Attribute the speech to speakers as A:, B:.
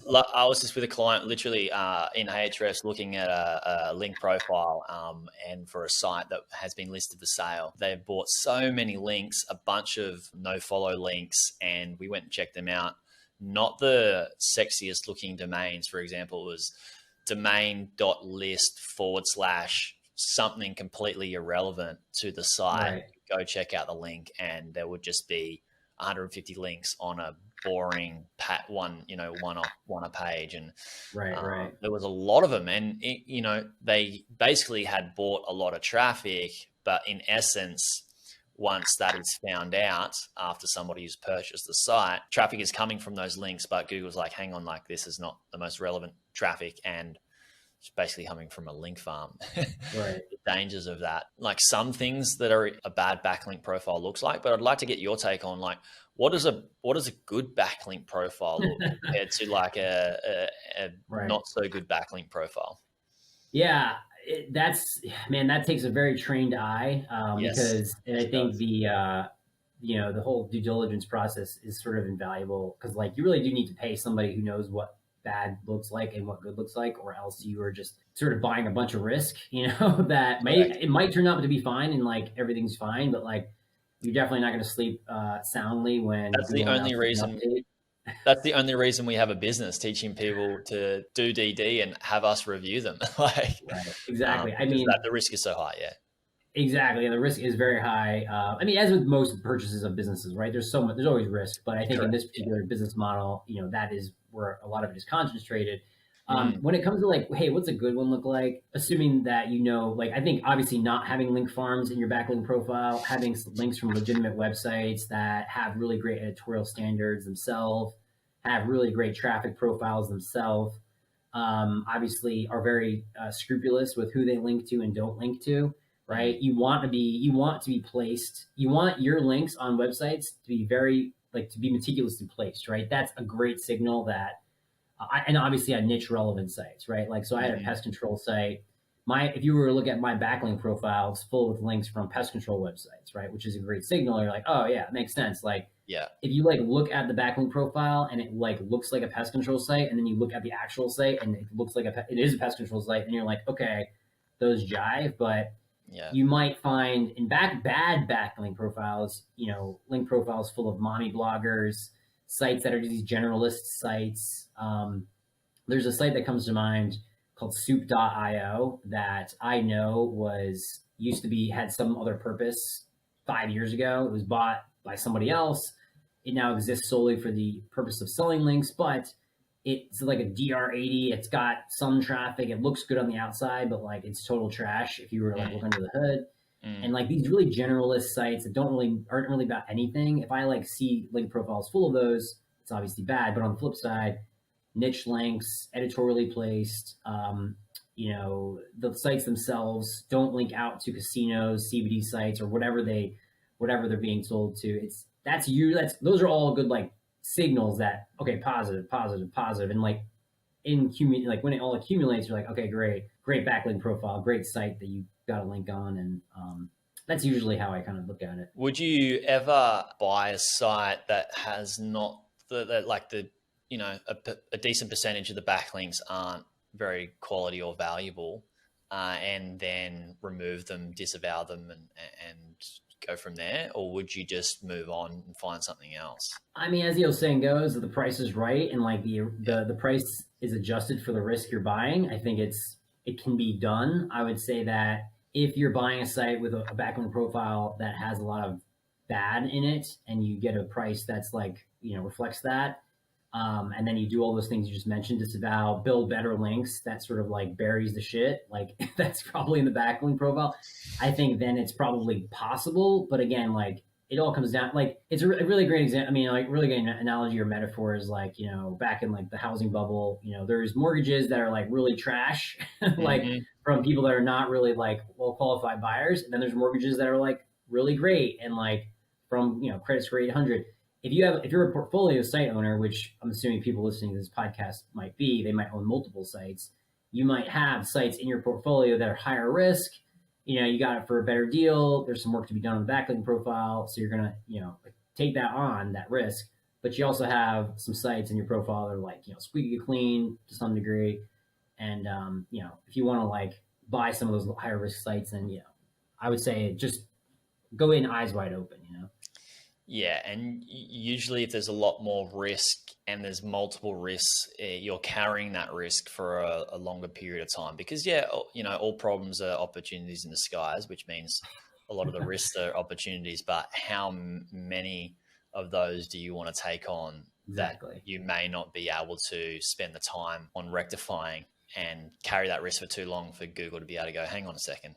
A: I was just with a client literally in Ahrefs looking at a link profile and for a site that has been listed for sale. They've bought so many links, a bunch of no follow links, and we went and checked them out. Not the sexiest looking domains. For example, it was domain.list / something completely irrelevant to the site.
B: Right.
A: Go check out the link and there would just be 150 links on a boring one a page. And
B: Right.
A: there was a lot of them. And, they basically had bought a lot of traffic, but in essence, once that is found out after somebody who's purchased the site, traffic is coming from those links, but Google's like, hang on, like this is not the most relevant traffic. And it's basically coming from a link farm.
B: Right.
A: The dangers of that. Like some things that are a bad backlink profile looks like, but I'd like to get your take on like, what does a good backlink profile look compared to like a
B: Right.
A: not so good backlink profile?
B: Yeah, that takes a very trained eye
A: Yes,
B: because, and I
A: it
B: think
A: does.
B: the whole due diligence process is sort of invaluable because like you really do need to pay somebody who knows what bad looks like and what good looks like, or else you are just sort of buying a bunch of risk, that it might turn out to be fine and like everything's fine, but like you're definitely not going to sleep soundly when
A: That's the
B: Google
A: only
B: announces an
A: reason.
B: update.
A: That's the only reason we have a business, teaching people to do DD and have us review them. Like,
B: Right. Exactly. I
A: because
B: mean,
A: the risk is so high. Yeah.
B: exactly. And the risk is very high. I mean, as with most purchases of businesses, right? There's always risk, but I think in
A: Correct.
B: this particular business model, that is where a lot of it is concentrated.
A: Mm.
B: When it comes to like, hey, what's a good one look like? Assuming that like I think obviously not having link farms in your backlink profile, having links from legitimate websites that have really great editorial standards themselves, have really great traffic profiles themselves, obviously are very scrupulous with who they link to and don't link to. Right? You want to be placed. You want your links on websites to be to be meticulously placed. Right? That's a great signal that and obviously on niche relevant sites, right? Like, so I had a pest control site. If you were to look at my backlink profile, it's full with links from pest control websites, right? Which is a great signal. You're like, oh yeah, it makes sense. Like,
A: Yeah.
B: if you like look at the backlink profile and it like looks like a pest control site, and then you look at the actual site and it looks like it is a pest control site, and you're like, okay, those jive. But
A: Yeah.
B: you might find in bad backlink profiles, link profiles full of mommy bloggers, sites that are these generalist sites. There's a site that comes to mind called soup.io that I know had some other purpose 5 years ago. It was bought by somebody else. It now exists solely for the purpose of selling links, but it's like a DR80. It's got some traffic. It looks good on the outside, but like it's total trash if you were to like look under the hood. And like these really generalist sites that aren't really about anything. If I like see link profiles full of those, it's obviously bad. But on the flip side, niche links, editorially placed, the sites themselves don't link out to casinos, CBD sites, or whatever they're being sold to. Those are all good like signals that okay, positive, and like when it all accumulates, you're like, okay, great backlink profile, great site that you got a link on, and that's usually how I kind of look at it.
A: Would you ever buy a site that has not a decent percentage of the backlinks aren't very quality or valuable, and then remove them, disavow them, and go from there? Or would you just move on and find something else?
B: I mean, as the old saying goes, if the price is right and like the price is adjusted for the risk you're buying, I think it can be done. I would say that if you're buying a site with a backlink profile that has a lot of bad in it, and you get a price that's like reflects that, and then you do all those things you just mentioned, disavow, build better links that sort of like buries the shit, like that's probably in the backlink profile. I think then it's probably possible. But again, like it all comes down, like it's a really great example. I mean, like really great analogy or metaphor is like, back in like the housing bubble, there's mortgages that are like really trash, like from people that are not really like well qualified buyers. And then there's mortgages that are like really great and like from, credit score 800. If you're a portfolio site owner, which I'm assuming people listening to this podcast might be, they might own multiple sites. You might have sites in your portfolio that are higher risk. You got it for a better deal. There's some work to be done on the backlink profile. So you're going to, take that on, that risk. but you also have some sites in your profile that are like, squeaky clean to some degree. And, if you want to like buy some of those higher risk sites, then, I would say just go in eyes wide open,
A: Yeah, and usually if there's a lot more risk and there's multiple risks, you're carrying that risk for a longer period of time because, all problems are opportunities in disguise, which means a lot of the risks are opportunities, but how many of those do you want to take on that
B: Exactly.
A: you may not be able to spend the time on rectifying and carry that risk for too long for Google to be able to go, hang on a second,